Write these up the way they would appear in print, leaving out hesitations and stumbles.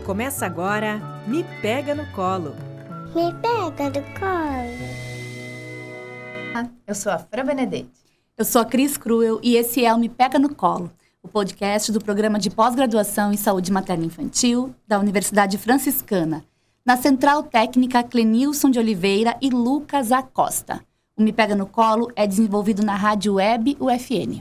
Começa agora, Me Pega no Colo. Me pega no colo. Eu sou a Fran Benedetti. Eu sou a Cris Cruel e esse é o Me Pega no Colo, o podcast do Programa de Pós-Graduação em Saúde Materna e Infantil da Universidade Franciscana, na Central Técnica Clenilson de Oliveira e Lucas Acosta. O Me Pega no Colo é desenvolvido na Rádio Web UFN.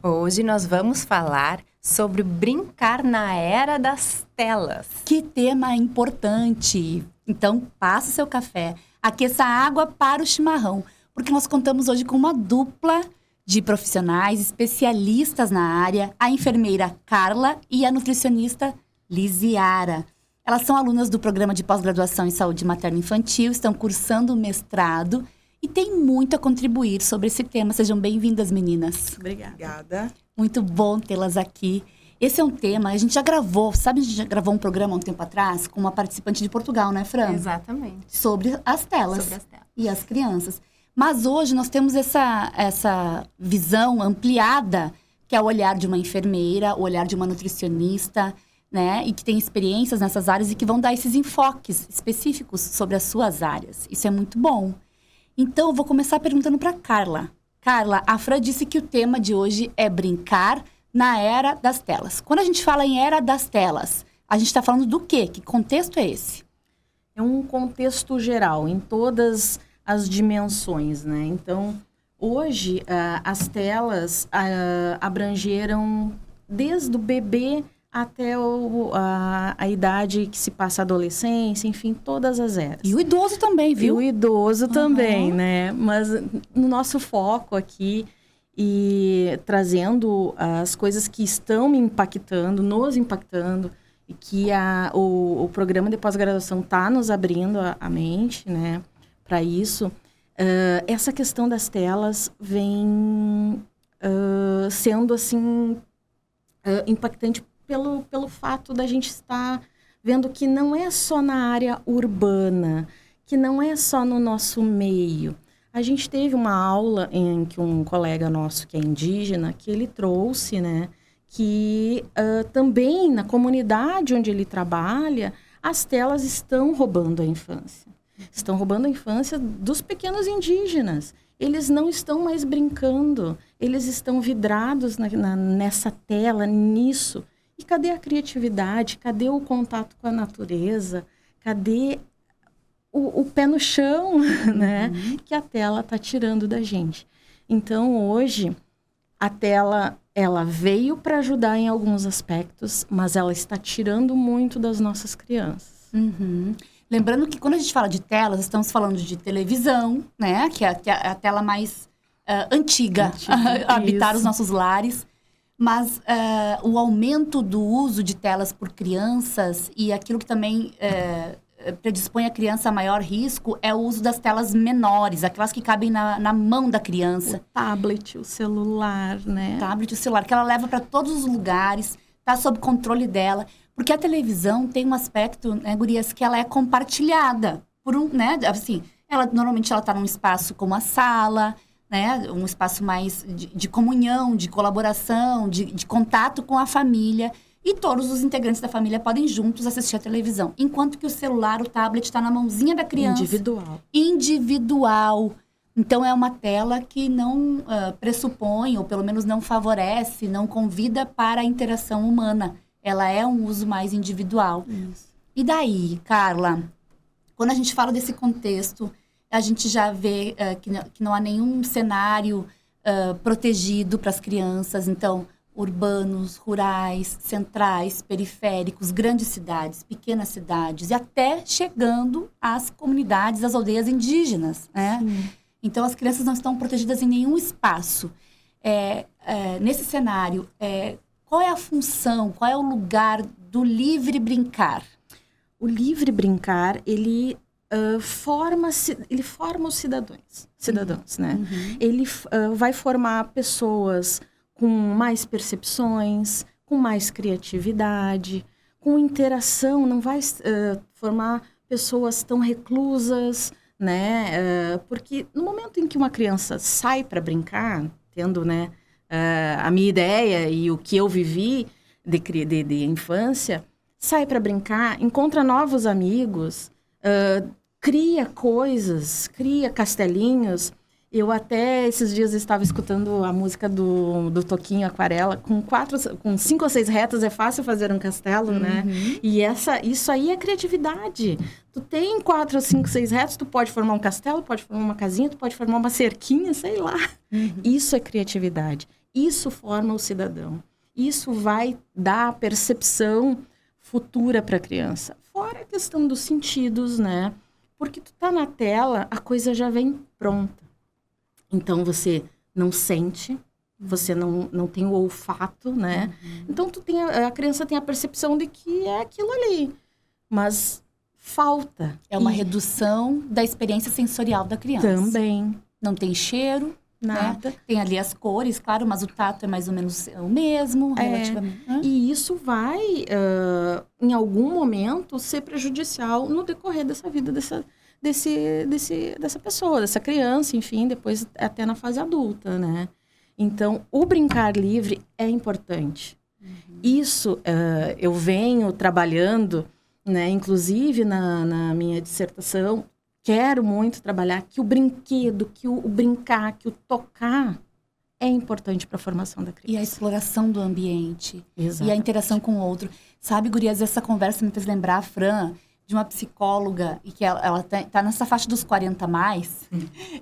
Hoje nós vamos falar sobre brincar na era das telas. Que tema importante! Então, passe seu café, aqueça a água para o chimarrão, porque nós contamos hoje com uma dupla de profissionais especialistas na área, a enfermeira Carla e a nutricionista Lisiara. Elas são alunas do Programa de Pós-Graduação em Saúde Materna e Infantil, estão cursando o mestrado e têm muito a contribuir sobre esse tema. Sejam bem-vindas, meninas. Obrigada. Muito bom tê-las aqui. Esse é um tema, a gente já gravou, sabe, a gente já gravou um programa há um tempo atrás com uma participante de Portugal, né, Fran? Exatamente. Sobre as telas. Sobre as telas. E as crianças. Mas hoje nós temos essa visão ampliada, que é o olhar de uma enfermeira, o olhar de uma nutricionista, né? E que tem experiências nessas áreas e que vão dar esses enfoques específicos sobre as suas áreas. Isso é muito bom. Então, eu vou começar perguntando para Carla. Carla, a Fran disse que o tema de hoje é brincar na era das telas. Quando a gente fala em era das telas, a gente está falando do quê? Que contexto é esse? É um contexto geral, em todas as dimensões, né? Então, hoje, as telas abrangeram desde o bebê até a idade que se passa a adolescência, enfim, todas as eras. E o idoso também, viu? E o idoso também, né? Mas no nosso foco aqui, e trazendo as coisas que estão me impactando, nos impactando, e que o programa de pós-graduação está nos abrindo a mente, né, para isso. Essa questão das telas vem sendo, assim, impactante pelo fato da gente estar vendo que não é só na área urbana, que não é só no nosso meio. A gente teve uma aula em que um colega nosso que é indígena, que ele trouxe, né, que também na comunidade onde ele trabalha, as telas estão roubando a infância. Estão roubando a infância dos pequenos indígenas. Eles não estão mais brincando, eles estão vidrados nessa tela, nisso. E cadê a criatividade? Cadê o contato com a natureza? Cadê o pé no chão, né? Que a tela está tirando da gente. Então, hoje, a tela, ela veio para ajudar em alguns aspectos, mas ela está tirando muito das nossas crianças. Uhum. Lembrando que quando a gente fala de telas, estamos falando de televisão, né? Que é a tela mais antiga a habitar os nossos lares. Mas o aumento do uso de telas por crianças e aquilo que também predispõe a criança a maior risco é o uso das telas menores, aquelas que cabem na mão da criança. O tablet, o celular, né? O tablet, o celular, que ela leva para todos os lugares, está sob controle dela. Porque a televisão tem um aspecto, né, gurias, que ela é compartilhada por né? Assim, normalmente ela está num espaço como a sala, né? Um espaço mais de comunhão, de colaboração, de contato com a família. E todos os integrantes da família podem juntos assistir a televisão. Enquanto que o celular, o tablet, está na mãozinha da criança. Individual. Então, é uma tela que não pressupõe, ou pelo menos não favorece, não convida para a interação humana. Ela é um uso mais individual. Isso. E daí, Carla, quando a gente fala desse contexto, a gente já vê que não há nenhum cenário protegido para as crianças. Então, urbanos, rurais, centrais, periféricos, grandes cidades, pequenas cidades, e até chegando às comunidades, às aldeias indígenas, né? Então, as crianças não estão protegidas em nenhum espaço. Nesse cenário, qual é a função, qual é o lugar do livre brincar? O livre brincar, ele forma os cidadãos, né? Uhum. Ele vai formar pessoas com mais percepções, com mais criatividade, com interação, não vai formar pessoas tão reclusas, né? Porque no momento em que uma criança sai para brincar, tendo, né, a minha ideia e o que eu vivi de infância, sai para brincar, encontra novos amigos, cria coisas, cria castelinhos. Eu até esses dias estava escutando a música do Toquinho Aquarela. Com 5 ou 6 retas é fácil fazer um castelo, né? E isso aí é criatividade. Tu tem 4, 5, 6 retas, tu pode formar um castelo, pode formar uma casinha, tu pode formar uma cerquinha, sei lá. Isso é criatividade. Isso forma o cidadão. Isso vai dar a percepção futura para a criança. Fora a questão dos sentidos, né? Porque tu tá na tela, a coisa já vem pronta. Então, você não sente, você não tem o olfato, né? Então, a criança tem a percepção de que é aquilo ali. Mas falta. É uma redução da experiência sensorial da criança. Também. Não tem cheiro, nada. Né? Tem ali as cores, claro, mas o tato é mais ou menos o mesmo, relativamente. E isso vai, em algum momento, ser prejudicial no decorrer dessa vida dessa pessoa, dessa criança, enfim, depois até na fase adulta, né? Então, o brincar livre é importante. Isso eu venho trabalhando, né? Inclusive na minha dissertação, quero muito trabalhar que o brinquedo, que o brincar, que o tocar é importante para a formação da criança. E a exploração do ambiente. Exatamente. E a interação com o outro. Sabe, gurias, essa conversa me fez lembrar, Fran, de uma psicóloga, e que ela tá nessa faixa dos 40 a mais,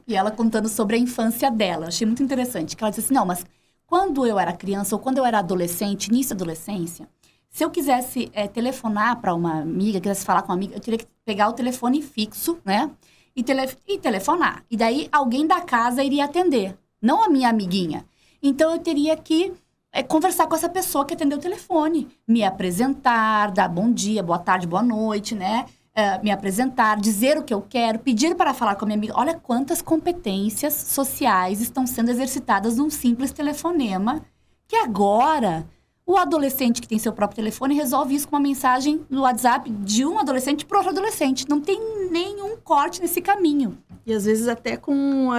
e ela contando sobre a infância dela. Eu achei muito interessante, que ela disse assim, não, mas quando eu era criança, ou quando eu era adolescente, início da adolescência, se eu quisesse telefonar para uma amiga, quisesse falar com uma amiga, eu teria que pegar o telefone fixo, né, e telefonar. E daí, alguém da casa iria atender, não a minha amiguinha. Então, eu teria que conversar com essa pessoa que atendeu o telefone, me apresentar, dar bom dia, boa tarde, boa noite, né? Me apresentar, dizer o que eu quero, pedir para falar com a minha amiga. Olha quantas competências sociais estão sendo exercitadas num simples telefonema, que agora o adolescente que tem seu próprio telefone resolve isso com uma mensagem no WhatsApp de um adolescente para outro adolescente. Não tem nenhum corte nesse caminho. E às vezes até com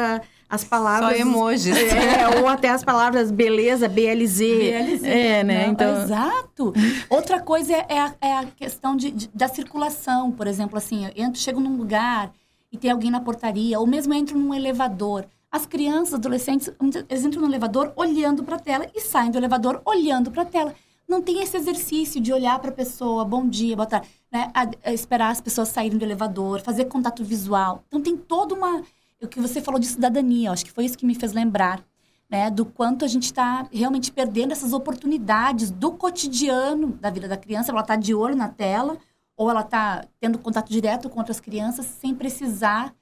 as palavras... Só emojis. Ou até as palavras beleza, BLZ. Né? Não, Então... Exato. Outra coisa é a questão da circulação. Por exemplo, assim, chego num lugar e tem alguém na portaria, ou mesmo entro num elevador. As crianças, adolescentes, eles entram no elevador olhando para a tela e saem do elevador olhando para a tela. Não tem esse exercício de olhar para a pessoa, bom dia, boa tarde, né? Esperar as pessoas saírem do elevador, fazer contato visual. Então, tem toda uma... O que você falou de cidadania, acho que foi isso que me fez lembrar, né? Do quanto a gente está realmente perdendo essas oportunidades do cotidiano da vida da criança. Ela está de olho na tela, ou ela está tendo contato direto com outras crianças, sem precisar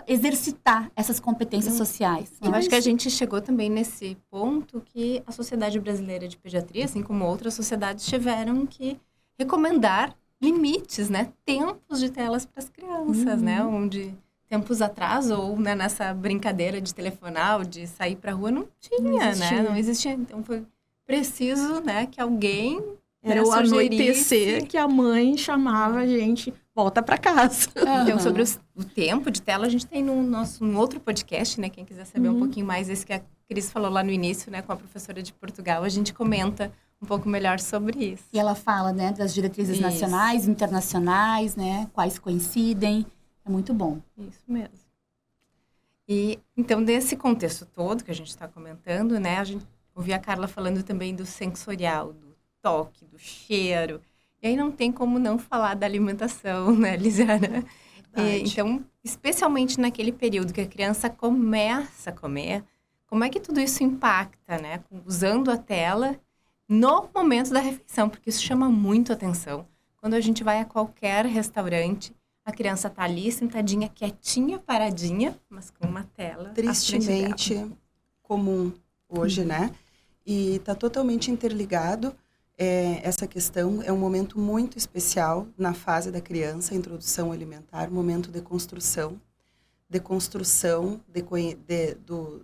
exercitar essas competências sociais. Eu acho que a gente chegou também nesse ponto que a Sociedade Brasileira de Pediatria, assim como outras sociedades, tiveram que recomendar limites, né? Tempos de telas para as crianças, né? Onde tempos atrás, ou né, nessa brincadeira de telefonar, ou de sair para a rua, não tinha, né? Não existia. Então, foi preciso, né, que alguém... Era o anoitecer que a mãe chamava a gente, volta para casa. Então, sobre o tempo de tela, a gente tem um outro podcast, né? Quem quiser saber um pouquinho mais, esse que a Cris falou lá no início, né? Com a professora de Portugal, a gente comenta um pouco melhor sobre isso. E ela fala, né? Das diretrizes nacionais, internacionais, né? Quais coincidem. É muito bom. Isso mesmo. E, então, nesse contexto todo que a gente está comentando, né? A gente ouviu a Carla falando também do sensorial, do toque, do cheiro. E aí não tem como não falar da alimentação, né, Lisiana? Então, especialmente naquele período que a criança começa a comer, como é que tudo isso impacta, né? Usando a tela no momento da refeição, porque isso chama muito atenção. Quando a gente vai a qualquer restaurante, a criança tá ali, sentadinha, quietinha, paradinha, mas com uma tela. Tristemente comum hoje, né? E tá totalmente interligado. Essa questão é um momento muito especial na fase da criança, a introdução alimentar, momento de construção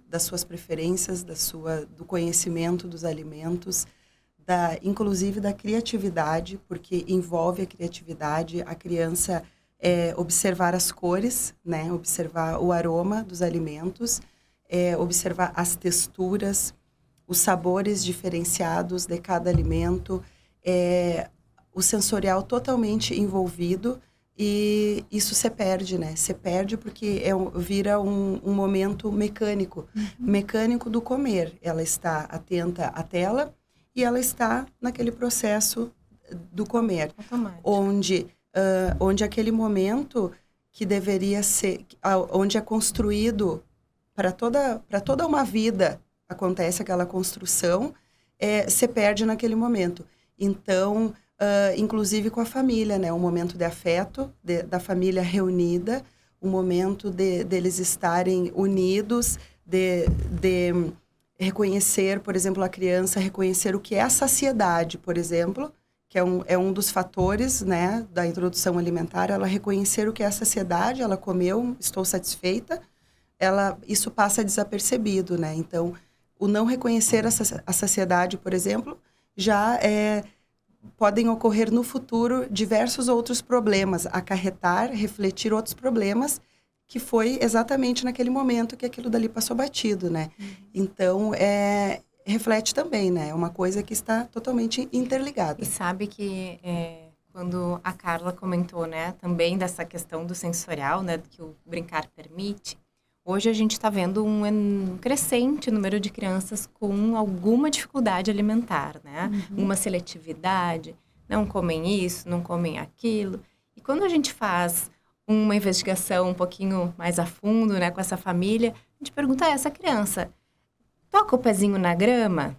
das suas preferências, do conhecimento dos alimentos, inclusive da criatividade, porque envolve a criatividade, a criança observar as cores, né, observar o aroma dos alimentos, observar as texturas, os sabores diferenciados de cada alimento, o sensorial totalmente envolvido e isso se perde, né? Se perde porque vira um momento mecânico, mecânico do comer. Ela está atenta à tela e ela está naquele processo do comer, Automático. onde aquele momento que deveria ser, onde é construído para toda uma vida, acontece aquela construção, se perde naquele momento. Então, inclusive com a família, né? Um momento de afeto, da família reunida, um momento deles estarem unidos, de reconhecer, por exemplo, a criança reconhecer o que é a saciedade, por exemplo, que é um dos fatores, né, da introdução alimentar, ela reconhecer o que é a saciedade, ela comeu, estou satisfeita, isso passa desapercebido, né? Então, o não reconhecer a saciedade, por exemplo, já podem ocorrer no futuro diversos outros problemas, acarretar, refletir outros problemas, que foi exatamente naquele momento que aquilo dali passou batido, né? Então, reflete também, né? É uma coisa que está totalmente interligada. E sabe que quando a Carla comentou, né, também dessa questão do sensorial, né, que o brincar permite, hoje a gente está vendo um crescente número de crianças com alguma dificuldade alimentar, né? Uma seletividade, não comem isso, não comem aquilo. E quando a gente faz uma investigação um pouquinho mais a fundo, né, com essa família, a gente pergunta a essa criança, toca o pezinho na grama?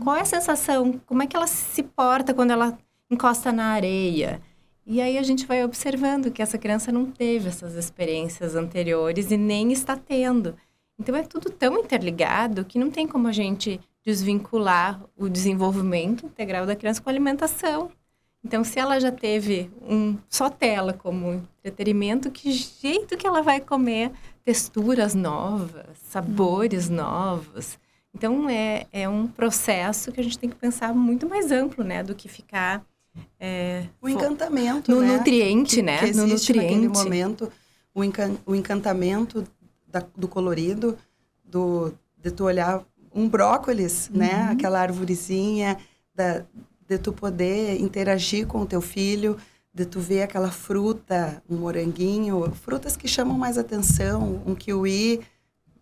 Qual é a sensação? Como é que ela se porta quando ela encosta na areia? E aí a gente vai observando que essa criança não teve essas experiências anteriores e nem está tendo. Então é tudo tão interligado que não tem como a gente desvincular o desenvolvimento integral da criança com a alimentação. Então, se ela já teve só tela como entretenimento, que jeito que ela vai comer texturas novas, sabores novos? Então, é um processo que a gente tem que pensar muito mais amplo, né? Do que ficar... o encantamento, no né? nutriente, né? Que No existe naquele nutriente. momento, o encantamento do colorido, de tu olhar um brócolis, né? Aquela arvorezinha, de tu poder interagir com o teu filho, de tu ver aquela fruta, um moranguinho, frutas que chamam mais atenção, um kiwi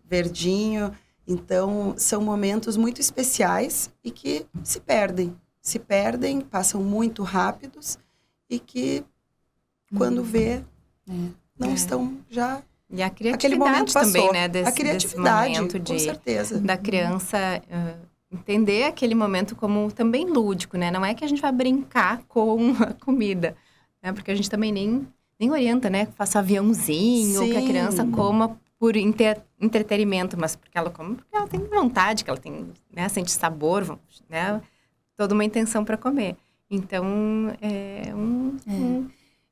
verdinho. Então, são momentos muito especiais e que se perdem, passam muito rápidos e que, quando vê, não estão já... E a Aquele criatividade momento passou. também, né? A criatividade, desse momento com certeza. da criança entender aquele momento como também lúdico, né? Não é que a gente vai brincar com a comida, né? Porque a gente também nem orienta, né? Que faça aviãozinho, ou que a Sim. criança coma por entretenimento, mas porque ela come porque ela tem vontade, que ela tem, né? Sente sabor, né? Toda uma intenção para comer. Então,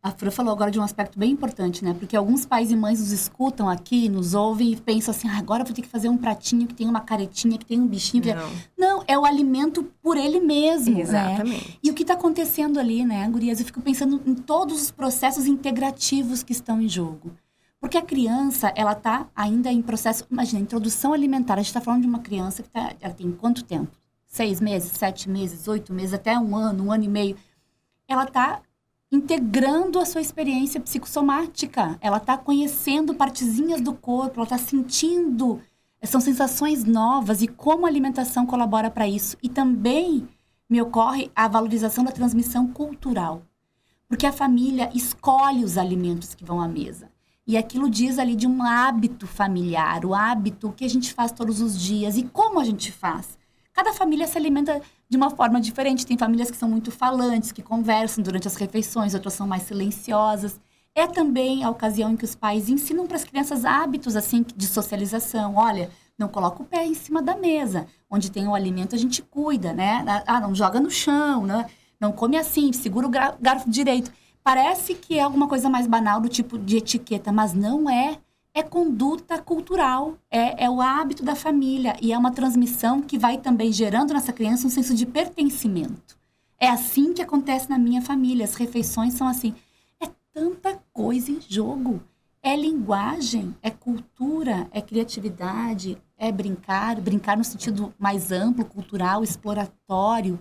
A Fran falou agora de um aspecto bem importante, né? Porque alguns pais e mães nos escutam aqui, nos ouvem e pensam assim, agora eu vou ter que fazer um pratinho que tem uma caretinha, que tem um bichinho. Não, é o alimento por ele mesmo, Exatamente. né? E o que está acontecendo ali, né, gurias? Eu fico pensando em todos os processos integrativos que estão em jogo. Porque a criança, ela está ainda em processo... Imagina, introdução alimentar. A gente está falando de uma criança que ela tem quanto tempo? 6 meses, 7 meses, 8 meses, até um ano e meio. Ela está integrando a sua experiência psicossomática. Ela está conhecendo partezinhas do corpo, ela está sentindo... São sensações novas e como a alimentação colabora para isso. E também me ocorre a valorização da transmissão cultural. Porque a família escolhe os alimentos que vão à mesa. E aquilo diz ali de um hábito familiar, o hábito que a gente faz todos os dias e como a gente faz. Cada família se alimenta de uma forma diferente. Tem famílias que são muito falantes, que conversam durante as refeições, outras são mais silenciosas. É também a ocasião em que os pais ensinam para as crianças hábitos assim de socialização. Olha, não coloca o pé em cima da mesa. Onde tem o alimento, a gente cuida, né? Não joga no chão, né? Não come assim, segura o garfo direito. Parece que é alguma coisa mais banal do tipo de etiqueta, mas não é. É conduta cultural, é o hábito da família e é uma transmissão que vai também gerando nessa criança um senso de pertencimento. É assim que acontece na minha família, as refeições são assim. É tanta coisa em jogo. É linguagem, é cultura, é criatividade, é brincar no sentido mais amplo, cultural, exploratório.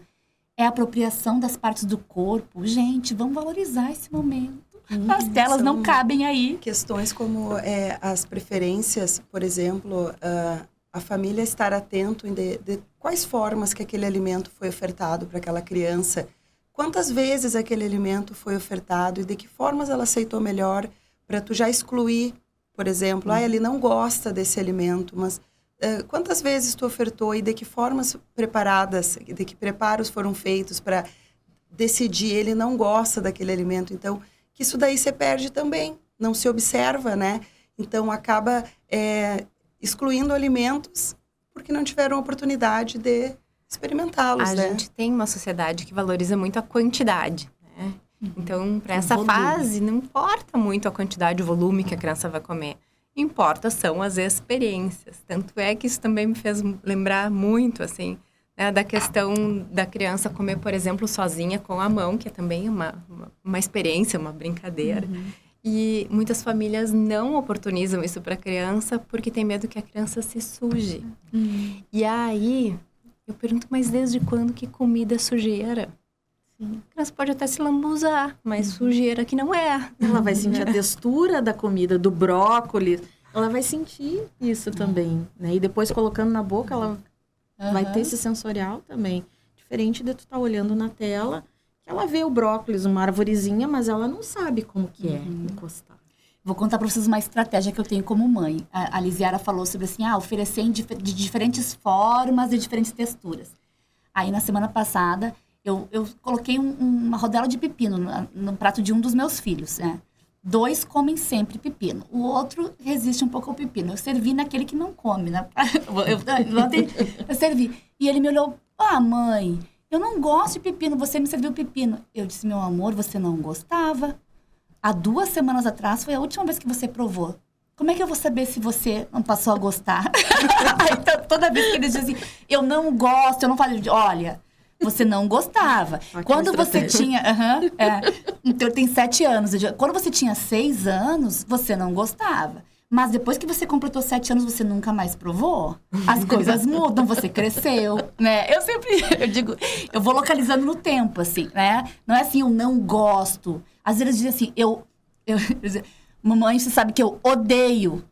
é a apropriação das partes do corpo. Gente, vamos valorizar esse momento. As telas não cabem aí. Questões como as preferências, por exemplo, a família estar atento de quais formas que aquele alimento foi ofertado para aquela criança, quantas vezes aquele alimento foi ofertado e de que formas ela aceitou melhor, para tu já excluir, por exemplo, ele não gosta desse alimento, mas quantas vezes tu ofertou e de que formas preparadas, de que preparos foram feitos para decidir, ele não gosta daquele alimento, então que isso daí se perde também, não se observa, né? Então acaba excluindo alimentos porque não tiveram oportunidade de experimentá-los, A né? gente tem uma sociedade que valoriza muito a quantidade, né? Então, para essa fase, não importa muito a quantidade, o volume que a criança vai comer. Importa são as experiências. Tanto é que isso também me fez lembrar muito, assim, né, da questão da criança comer, por exemplo, sozinha com a mão, que é também uma experiência, uma brincadeira. E muitas famílias não oportunizam isso para a criança porque tem medo que a criança se suje. E aí, eu pergunto, mas desde quando que comida é sujeira? A criança pode até se lambuzar, mas sujeira que não é. Ela vai sentir a textura da comida, do brócolis. Ela vai sentir isso também, né? E depois colocando na boca, ela vai ter esse sensorial também. Diferente de tu estar olhando na tela, que ela vê o brócolis, uma arvorezinha, mas ela não sabe como que é encostar. Vou contar para vocês uma estratégia que eu tenho como mãe. A Lisiara falou sobre assim, oferecer de diferentes formas e diferentes texturas. Aí, na semana passada, eu coloquei uma rodela de pepino no prato de um dos meus filhos, né? 2 comem sempre pepino. O outro resiste um pouco ao pepino. Eu servi naquele que não come, né? Eu servi. E ele me olhou, mãe, eu não gosto de pepino, você me serviu pepino. Eu disse, meu amor, você não gostava. Há 2 semanas atrás foi a última vez que você provou. Como é que eu vou saber se você não passou a gostar? Então, toda vez que eles dizem, eu não gosto, eu não falo, olha, você não gostava. Quando você tinha... Então, tem 7 anos. Quando você tinha 6 anos, você não gostava. Mas depois que você completou 7 anos, você nunca mais provou? As coisas mudam, você cresceu, né? Eu digo, eu vou localizando no tempo, assim, né? Não é assim, eu não gosto. Às vezes dizem assim, mamãe, você sabe que eu odeio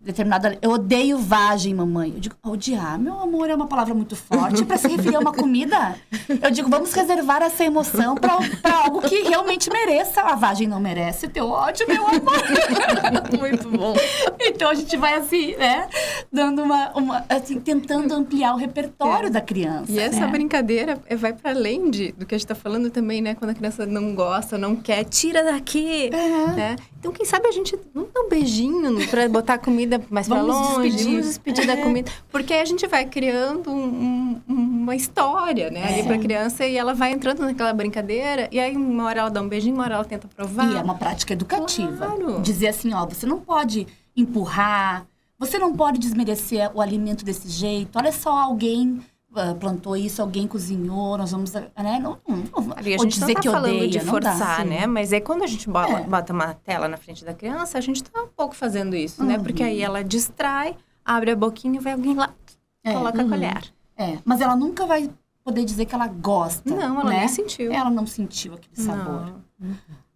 eu odeio vagem, mamãe. Eu digo, odiar, meu amor, é uma palavra muito forte para se referir a uma comida. Eu digo, vamos reservar essa emoção para algo que realmente mereça. A vagem não merece o teu ódio, meu amor. Muito bom. Então, a gente vai assim, né? Dando assim, tentando ampliar o repertório da criança. E essa brincadeira vai para além do que a gente está falando também, né? Quando a criança não gosta, não quer, tira daqui, né? Então, quem sabe a gente... Vamos dar um beijinho para botar a comida mais para longe. Vamos despedir da comida. Porque aí a gente vai criando uma história, né? Ali para a criança e ela vai entrando naquela brincadeira. E aí uma hora ela dá um beijinho, uma hora ela tenta provar. E é uma prática educativa. Claro. Dizer assim, você não pode empurrar, você não pode desmerecer o alimento desse jeito. Olha só, alguém... plantou isso, alguém cozinhou, nós vamos, né? A gente não tá falando de forçar, né? Mas aí quando a gente bota uma tela na frente da criança, a gente tá um pouco fazendo isso, né? Porque aí ela distrai, abre a boquinha e vai alguém lá, coloca a colher. Mas ela nunca vai poder dizer que ela gosta. Não, ela nem sentiu. Ela não sentiu aquele sabor.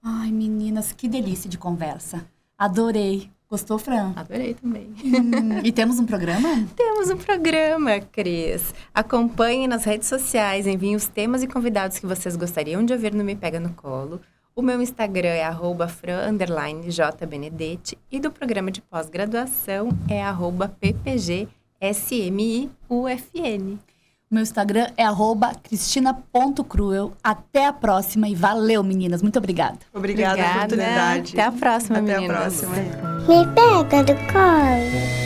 Ai, meninas, que delícia de conversa. Adorei. Gostou, Fran? Adorei também. E temos um programa? Temos um programa, Cris. Acompanhem nas redes sociais, enviem os temas e convidados que vocês gostariam de ouvir no Me Pega no Colo. O meu Instagram é @fran_jbenedetti e do programa de pós-graduação é @ppgsmiufn. O meu Instagram é @cristina.cruel. Até a próxima e valeu, meninas. Muito obrigada. Obrigada pela oportunidade. Até a próxima, Até meninas. a próxima. Me pega do colo.